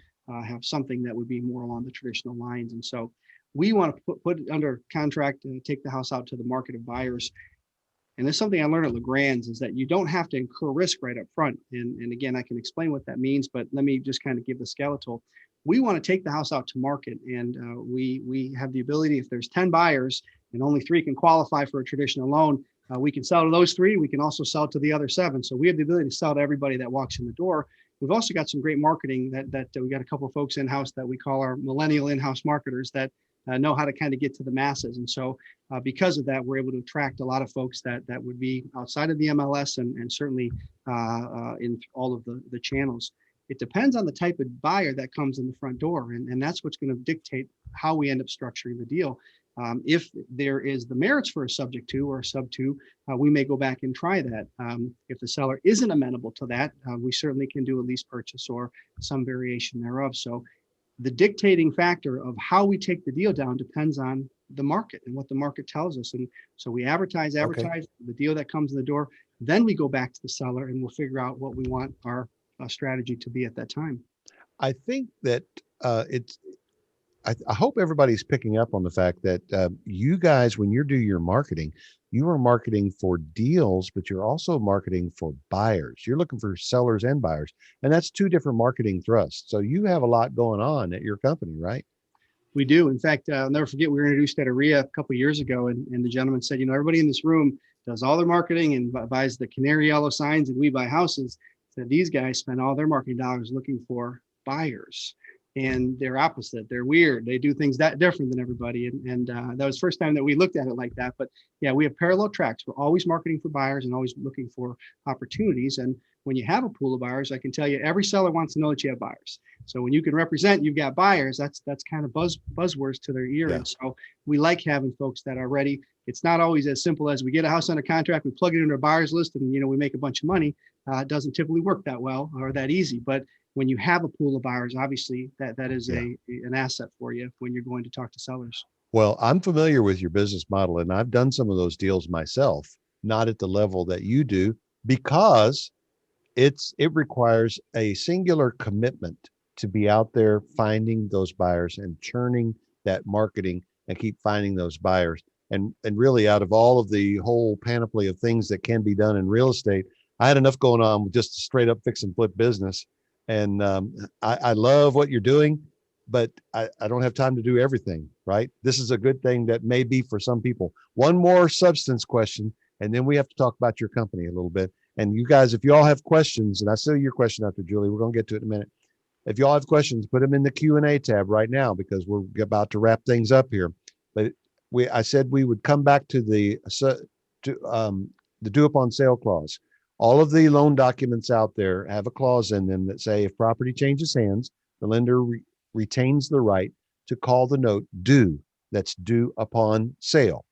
have something that would be more along the traditional lines. And so we want to put it under contract and take the house out to the market of buyers. And there's something I learned at LeGrand's is that you don't have to incur risk right up front. And again, I can explain what that means, but let me just kind of give the skeletal. We want to take the house out to market, and we have the ability, if there's 10 buyers and only 3 can qualify for a traditional loan, we can sell to those 3. We can also sell to the other 7. So we have the ability to sell to everybody that walks in the door. We've also got some great marketing that we got a couple of folks in-house that we call our millennial in-house marketers that know how to kind of get to the masses. And so because of that, we're able to attract a lot of folks that would be outside of the MLS and certainly in all of the channels. It depends on the type of buyer that comes in the front door. And that's what's going to dictate how we end up structuring the deal. If there is the merits for a subject to or a sub to, we may go back and try that. If the seller isn't amenable to that, we certainly can do a lease purchase or some variation thereof. So the dictating factor of how we take the deal down depends on the market and what the market tells us. And so we advertise Okay. the deal that comes in the door. Then we go back to the seller and we'll figure out what we want our strategy to be at that time. I think that I hope everybody's picking up on the fact that you guys, when you do your marketing, you are marketing for deals, but you're also marketing for buyers. You're looking for sellers and buyers, and that's 2 different marketing thrusts. So you have a lot going on at your company, right? We do. In fact, I'll never forget, we were introduced at RIA a couple of years ago, and the gentleman said, everybody in this room does all their marketing and buys the canary yellow signs, and we buy houses. So these guys spend all their marketing dollars looking for buyers. And they're opposite. They're weird. They do things that different than everybody. And that was the first time that we looked at it like that. But yeah, we have parallel tracks. We're always marketing for buyers and always looking for opportunities. And when you have a pool of buyers, I can tell you every seller wants to know that you have buyers. So when you can represent you've got buyers, that's kind of buzzwords to their ear. Yeah. And so we like having folks that are ready. It's not always as simple as we get a house under contract, we plug it into our buyers list, and we make a bunch of money. It doesn't typically work that well or that easy. But when you have a pool of buyers, obviously that is an asset for you when you're going to talk to sellers. Well, I'm familiar with your business model, and I've done some of those deals myself, not at the level that you do, because it requires a singular commitment to be out there finding those buyers and churning that marketing and keep finding those buyers. And really, out of all of the whole panoply of things that can be done in real estate, I had enough going on with just a straight up fix and flip business. And I love what you're doing, but I don't have time to do everything, right? This is a good thing that may be for some people. One more substance question, and then we have to talk about your company a little bit. And you guys, if you all have questions, and I see your question after Julie, we're going to get to it in a minute. If you all have questions, put them in the Q&A tab right now, because we're about to wrap things up here. But I said we would come back to the due upon sale clause. All of the loan documents out there have a clause in them that say if property changes hands, the lender retains the right to call the note due. That's due upon sale.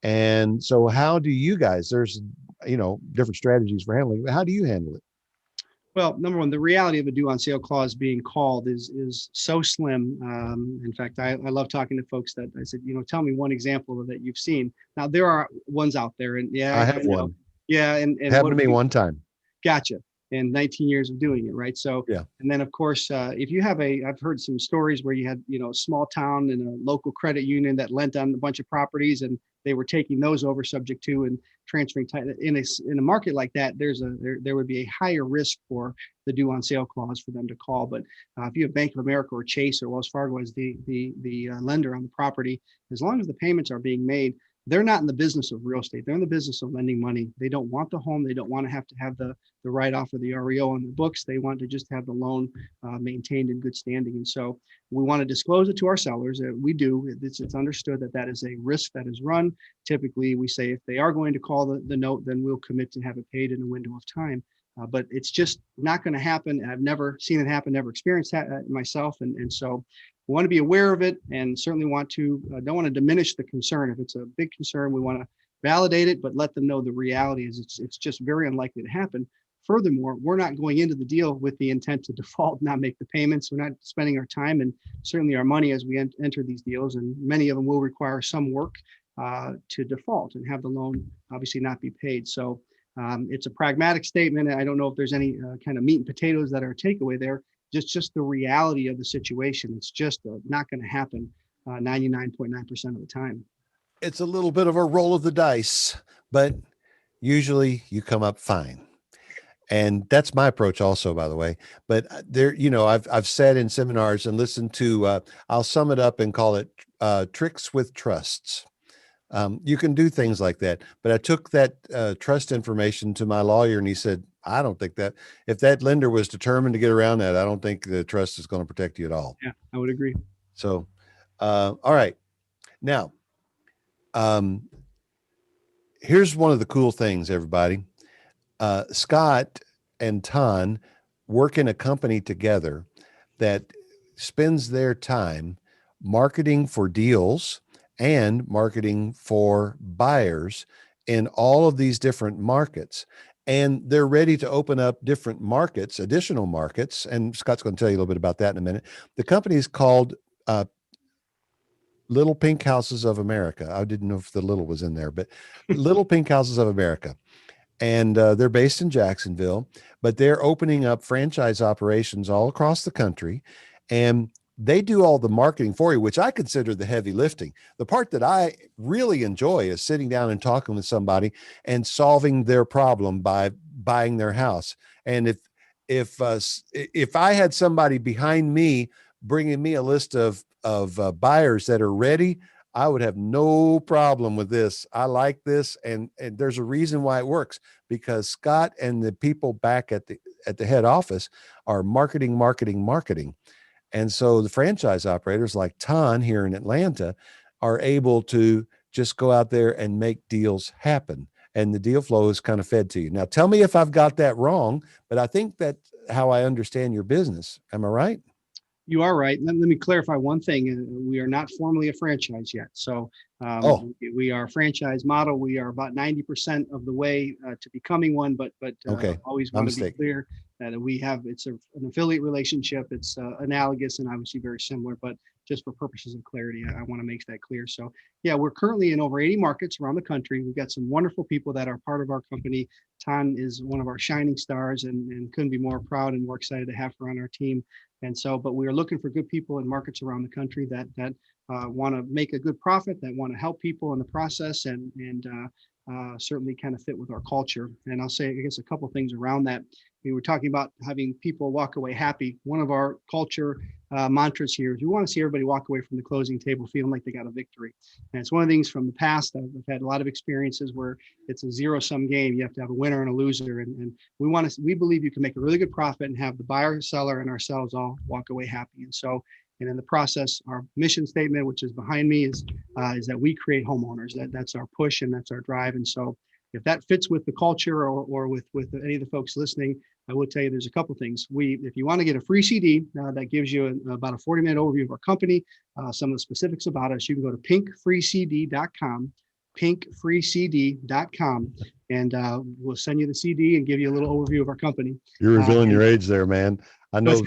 And so how do you guys, there's, different strategies for handling it. How do you handle it? Well, number one, the reality of a due on sale clause being called is so slim. In fact, I love talking to folks that I said, tell me one example that you've seen. Now there are ones out there, and I have one. Yeah, and happened to me one time. Gotcha. And 19 years of doing it, right? So yeah. And then of course, if you have I've heard some stories where you had a small town and a local credit union that lent on a bunch of properties, and they were taking those over subject to and transferring in a market like that. There would be a higher risk for the due on sale clause for them to call. But if you have Bank of America or Chase or Wells Fargo as the lender on the property, as long as the payments are being made, they're not in the business of real estate. They're in the business of lending money. They don't want the home. They don't want to have the write-off or the REO on the books. They want to just have the loan maintained in good standing. And so we want to disclose it to our sellers. We do. It's understood that that is a risk that is run. Typically, we say if they are going to call the note, then we'll commit to have it paid in a window of time. But it's just not going to happen. I've never seen it happen, never experienced that myself. And so we want to be aware of it, and certainly don't want to diminish the concern. If it's a big concern, we want to validate it, but let them know the reality is it's just very unlikely to happen. Furthermore, we're not going into the deal with the intent to default, not make the payments. We're not spending our time and certainly our money as we enter these deals, and many of them will require some work to default and have the loan obviously not be paid. So it's a pragmatic statement. I don't know if there's any kind of meat and potatoes that are a takeaway there. Just the reality of the situation. It's just not going to happen 99.9% of the time. It's a little bit of a roll of the dice, but usually you come up fine. And that's my approach also, by the way. But there, I've said in seminars and listened to, I'll sum it up and call it tricks with trusts. You can do things like that. But I took that trust information to my lawyer, and he said, I don't think that if that lender was determined to get around that, I don't think the trust is going to protect you at all. Yeah, I would agree. So, all right. Now, here's one of the cool things, everybody. Scott and Ton work in a company together that spends their time marketing for deals and marketing for buyers in all of these different markets. And they're ready to open up different markets, additional markets. And Scott's going to tell you a little bit about that in a minute. The company is called Little Pink Houses of America. I didn't know if the little was in there, but Little Pink Houses of America. And they're based in Jacksonville, but they're opening up franchise operations all across the country. And they do all the marketing for you, which I consider the heavy lifting. The part that I really enjoy is sitting down and talking with somebody and solving their problem by buying their house. And if I had somebody behind me bringing me a list of buyers that are ready, I would have no problem with this. I like this. And there's a reason why it works, because Scott and the people back at the head office are marketing. And so the franchise operators like Ton here in Atlanta are able to just go out there and make deals happen. And the deal flow is kind of fed to you. Now, tell me if I've got that wrong, but I think that's how I understand your business. Am I right? You are right. Let me clarify one thing. We are not formally a franchise yet. So we are a franchise model. We are about 90% of the way to becoming one, but okay. Always want to be clear that it's an affiliate relationship. It's analogous and obviously very similar, but just for purposes of clarity, I want to make that clear. So yeah, we're currently in over 80 markets around the country. We've got some wonderful people that are part of our company. Tan is one of our shining stars and couldn't be more proud and more excited to have her on our team. And so, but we are looking for good people in markets around the country that want to make a good profit, that want to help people in the process, and certainly kind of fit with our culture. And I'll say, I guess, a couple of things around that. We were talking about having people walk away happy. One of our culture mantras here is we want to see everybody walk away from the closing table feeling like they got a victory. And it's one of the things from the past. I've had a lot of experiences where it's a zero-sum game. You have to have a winner and a loser. And we believe you can make a really good profit and have the buyer, seller, and ourselves all walk away happy. And in the process, our mission statement, which is behind me, is that we create homeowners. That's our push and that's our drive. And so if that fits with the culture or with any of the folks listening, I will tell you there's a couple of things. If you want to get a free CD that gives you about a 40-minute overview of our company, some of the specifics about us, you can go to pinkfreecd.com, pinkfreecd.com, and we'll send you the CD and give you a little overview of our company. You're revealing your age there, man. I know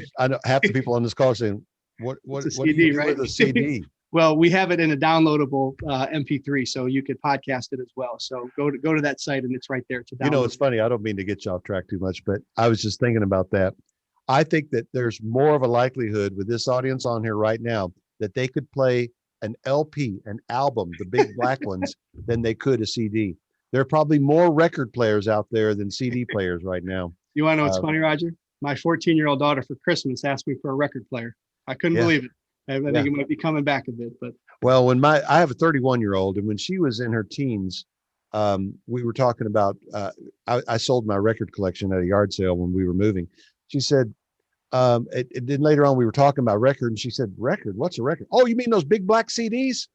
half the people on this call are saying, what do you do with a CD? Well, we have it in a downloadable MP3, so you could podcast it as well. So go to that site, and it's right there to download. It's funny. I don't mean to get you off track too much, but I was just thinking about that. I think that there's more of a likelihood with this audience on here right now that they could play an LP, an album, the big black ones, than they could a CD. There are probably more record players out there than CD players right now. You want to know what's funny, Roger? My 14-year-old daughter for Christmas asked me for a record player. I couldn't believe it. I think Yeah. it might be coming back a bit, but Well, I have a 31-year-old, and when she was in her teens, we were talking about, I sold my record collection at a yard sale when we were moving. She said, then later on we were talking about record, and she said, record, what's a record? Oh, you mean those big black CDs?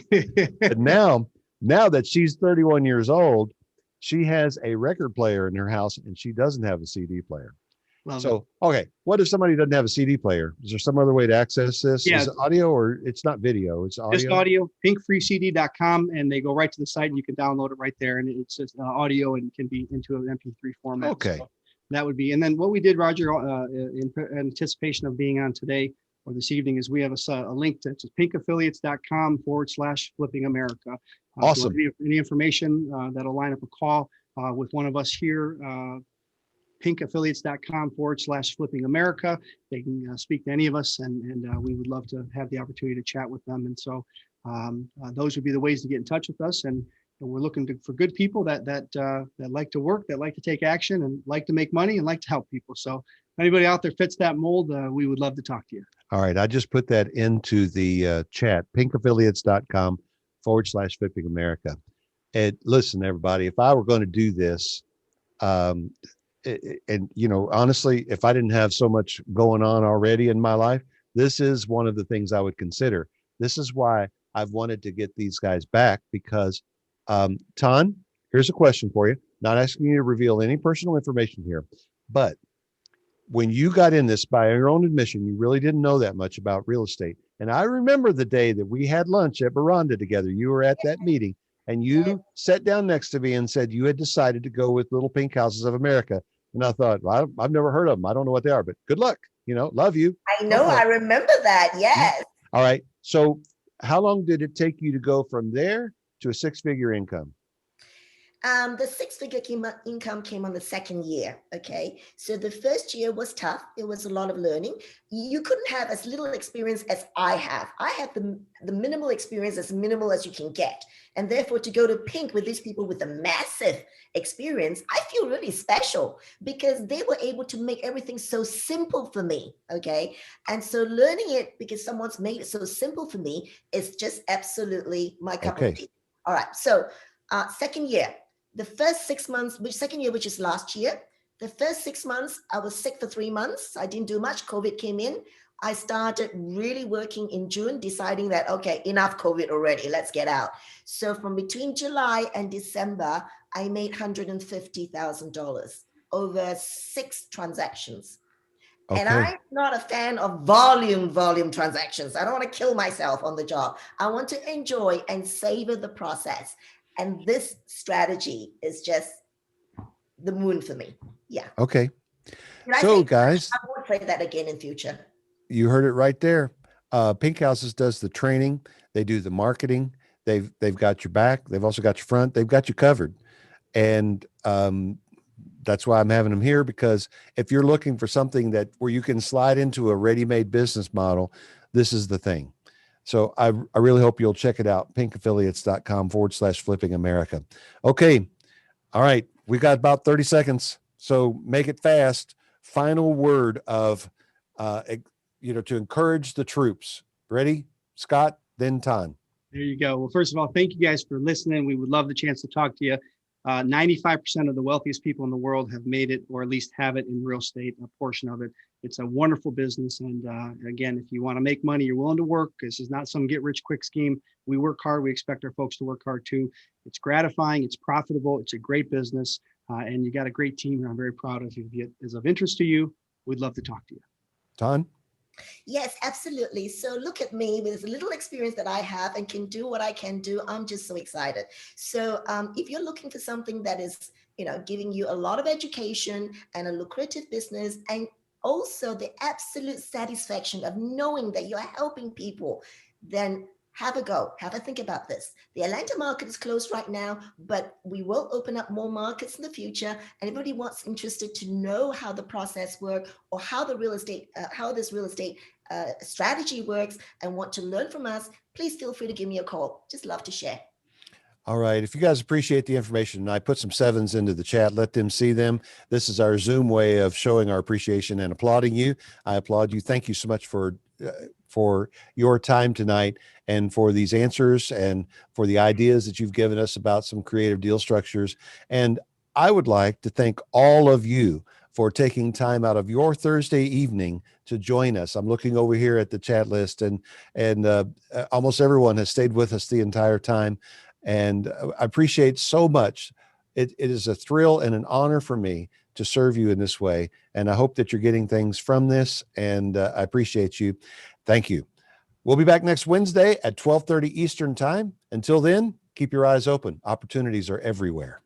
But now that she's 31 years old, she has a record player in her house and she doesn't have a CD player. love it. So, okay, what if somebody doesn't have a CD player? Is there some other way to access this? Yeah. Is it audio or it's not video? It's Just audio. audio, pinkfreecd.com, and they go right to the site and you can download it right there. And it's just audio and can be into an MP3 format. Okay. So that would be, and then what we did, Roger, in anticipation of being on today or this evening, is we have a link to pinkaffiliates.com/flipping America. Awesome. Any information that'll line up a call with one of us here, pinkaffiliates.com/flipping America. They can speak to any of us, and we would love to have the opportunity to chat with them. And so those would be the ways to get in touch with us. And we're looking for good people that like to work, that like to take action, and like to make money, and like to help people. So if anybody out there fits that mold, we would love to talk to you. All right. I just put that into the chat, pinkaffiliates.com/flipping America. And listen, everybody, if I were going to do this, and honestly, if I didn't have so much going on already in my life, this is one of the things I would consider. This is why I've wanted to get these guys back, because Ton, here's a question for you. Not asking you to reveal any personal information here, but when you got in this by your own admission, you really didn't know that much about real estate. And I remember the day that we had lunch at Veranda together. You were at that meeting, and you sat down next to me and said you had decided to go with Little Pink Houses of America. And I thought, well, I've never heard of them. I don't know what they are, but good luck. Love you. I know, I remember that. Yes. All right. So how long did it take you to go from there to a six-figure income? The six-figure income came on the second year. Okay. So the first year was tough. It was a lot of learning. You couldn't have as little experience as I have. I had the minimal experience, as minimal as you can get. And therefore, to go to Pink with these people with a massive experience, I feel really special, because they were able to make everything so simple for me. Okay. And so learning it because someone's made it so simple for me is just absolutely my cup of tea. All right. So second year. The first 6 months, second year, which is last year, the first 6 months, I was sick for 3 months. I didn't do much. COVID came in. I started really working in June, deciding that, okay, enough COVID already. Let's get out. So from between July and December, I made $150,000 over 6 transactions. Okay. And I'm not a fan of volume transactions. I don't want to kill myself on the job. I want to enjoy and savor the process. And this strategy is just the moon for me. Yeah. Okay. So guys, I won't play that again in future. You heard it right there. Pink Houses does the training. They do the marketing. They've got your back. They've also got your front. They've got you covered. And that's why I'm having them here, because if you're looking for something where you can slide into a ready-made business model, this is the thing. So I really hope you'll check it out. pinkaffiliates.com/flipping America. Okay. All right. We got about 30 seconds. So make it fast. Final word of, to encourage the troops. Ready? Scott, then Ton. There you go. Well, first of all, thank you guys for listening. We would love the chance to talk to you. 95% of the wealthiest people in the world have made it, or at least have it in real estate, a portion of it. It's a wonderful business. And again, if you want to make money, you're willing to work. This is not some get-rich-quick scheme. We work hard. We expect our folks to work hard too. It's gratifying. It's profitable. It's a great business. And you got a great team here. I'm very proud of. If it is of interest to you, we'd love to talk to you. Ton? Yes, absolutely. So look at me with the little experience that I have and can do what I can do. I'm just so excited. So if you're looking for something that is, giving you a lot of education and a lucrative business, and also the absolute satisfaction of knowing that you're helping people, then have a go. Have a think about this. The Atlanta market is closed right now, but we will open up more markets in the future. Anybody interested to know how the process works, or how this real estate strategy works, and want to learn from us, please feel free to give me a call. Just love to share. All right. If you guys appreciate the information, I put some 7s into the chat. Let them see them. This is our Zoom way of showing our appreciation and applauding you. I applaud you. Thank you so much for for your time tonight and for these answers and for the ideas that you've given us about some creative deal structures. And I would like to thank all of you for taking time out of your Thursday evening to join us. I'm looking over here at the chat list, and almost everyone has stayed with us the entire time. And I appreciate so much. It is a thrill and an honor for me to serve you in this way. And I hope that you're getting things from this. And I appreciate you. Thank you. We'll be back next Wednesday at 12:30 Eastern Time. Until then, keep your eyes open. Opportunities are everywhere.